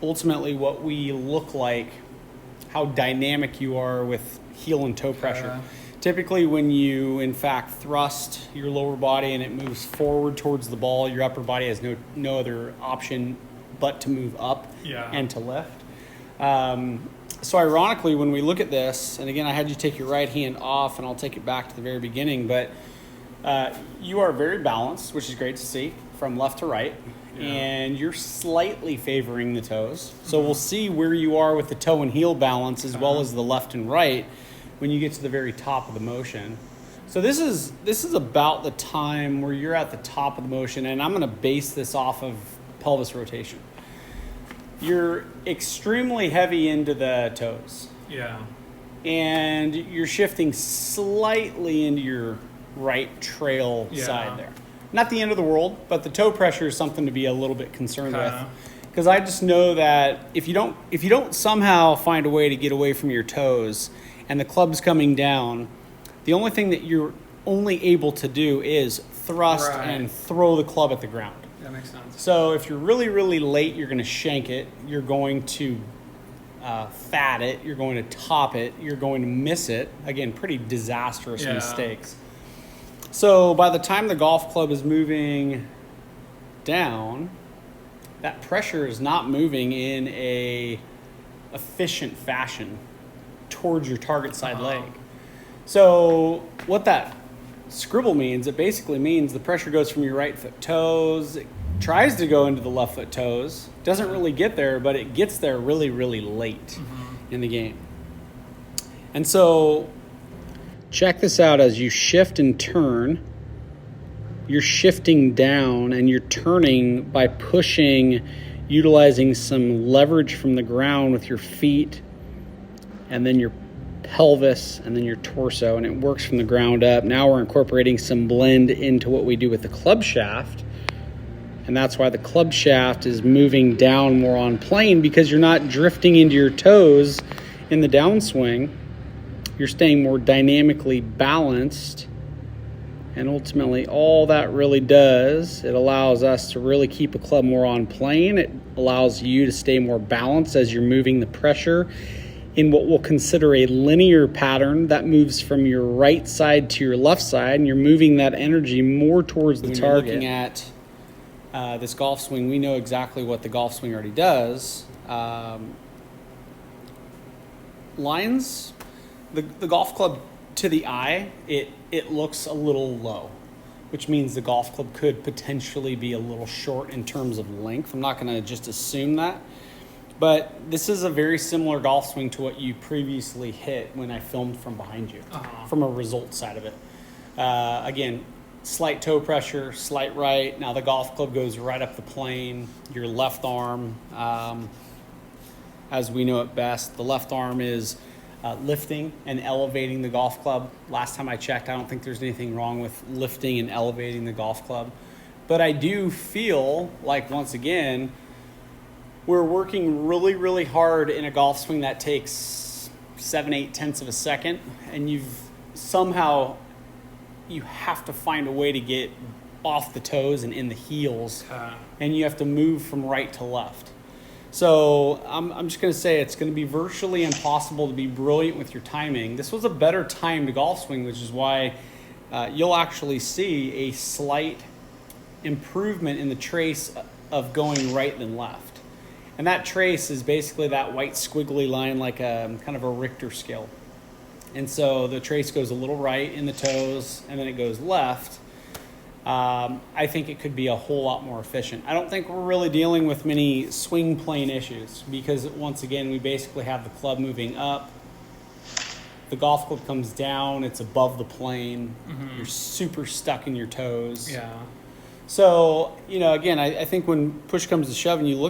ultimately what we look like, how dynamic you are with heel and toe pressure. Typically when you, in fact, thrust your lower body and it moves forward towards the ball, your upper body has no other option but to move up and to lift. So ironically, when we look at this, and again, I had you take your right hand off, and I'll take it back to the very beginning, but you are very balanced, which is great to see, from left to right, and you're slightly favoring the toes. So we'll see where you are with the toe and heel balance as well as the left and right when you get to the very top of the motion. So this is about the time where you're at the top of the motion, and I'm going to base this off of pelvis rotation. You're extremely heavy into the toes. Yeah. And you're shifting slightly into your right trail side there. Not the end of the world, but the toe pressure is something to be a little bit concerned with. Because I just know that if you don't somehow find a way to get away from your toes and the club's coming down, the only thing that you're only able to do is thrust and throw the club at the ground. That makes sense. So if you're really, really late, you're going to shank it. You're going to fat it. You're going to top it. You're going to miss it. Again, pretty disastrous mistakes. So by the time the golf club is moving down, that pressure is not moving in a efficient fashion towards your target side leg. So what that scribble means, it basically means the pressure goes from your right foot toes, it tries to go into the left foot toes, doesn't really get there, but it gets there really, really late in the game. And so check this out. As you shift and turn, you're shifting down and you're turning by pushing, utilizing some leverage from the ground with your feet and then your pelvis and then your torso, and it works from the ground up. Now we're incorporating some blend into what we do with the club shaft, and that's why the club shaft is moving down more on plane, because you're not drifting into your toes in the downswing. You're staying more dynamically balanced, and ultimately all that really does, it allows us to really keep a club more on plane. It allows you to stay more balanced as you're moving the pressure in what we'll consider a linear pattern that moves from your right side to your left side, and you're moving that energy more towards the target. When you're looking at this golf swing, we know exactly what the golf swing already does. Lines, the golf club to the eye, it looks a little low, which means the golf club could potentially be a little short in terms of length. I'm not going to just assume that. But this is a very similar golf swing to what you previously hit when I filmed from behind you, from a result side of it. Again, slight toe pressure, slight right. Now the golf club goes right up the plane. Your left arm, as we know it best, the left arm is lifting and elevating the golf club. Last time I checked, I don't think there's anything wrong with lifting and elevating the golf club. But I do feel like, once again, we're working really, really hard in a golf swing that takes 7/8 tenths of a second, and you have to find a way to get off the toes and in the heels, and you have to move from right to left. So I'm just going to say it's going to be virtually impossible to be brilliant with your timing. This was a better timed golf swing, which is why you'll actually see a slight improvement in the trace of going right than left. And that trace is basically that white squiggly line, like a kind of a Richter scale. And so the trace goes a little right in the toes, and then it goes left. I think it could be a whole lot more efficient. I don't think we're really dealing with many swing plane issues, because once again, we basically have the club moving up. The golf club comes down, it's above the plane. You're super stuck in your toes. So, again, I think when push comes to shove and you look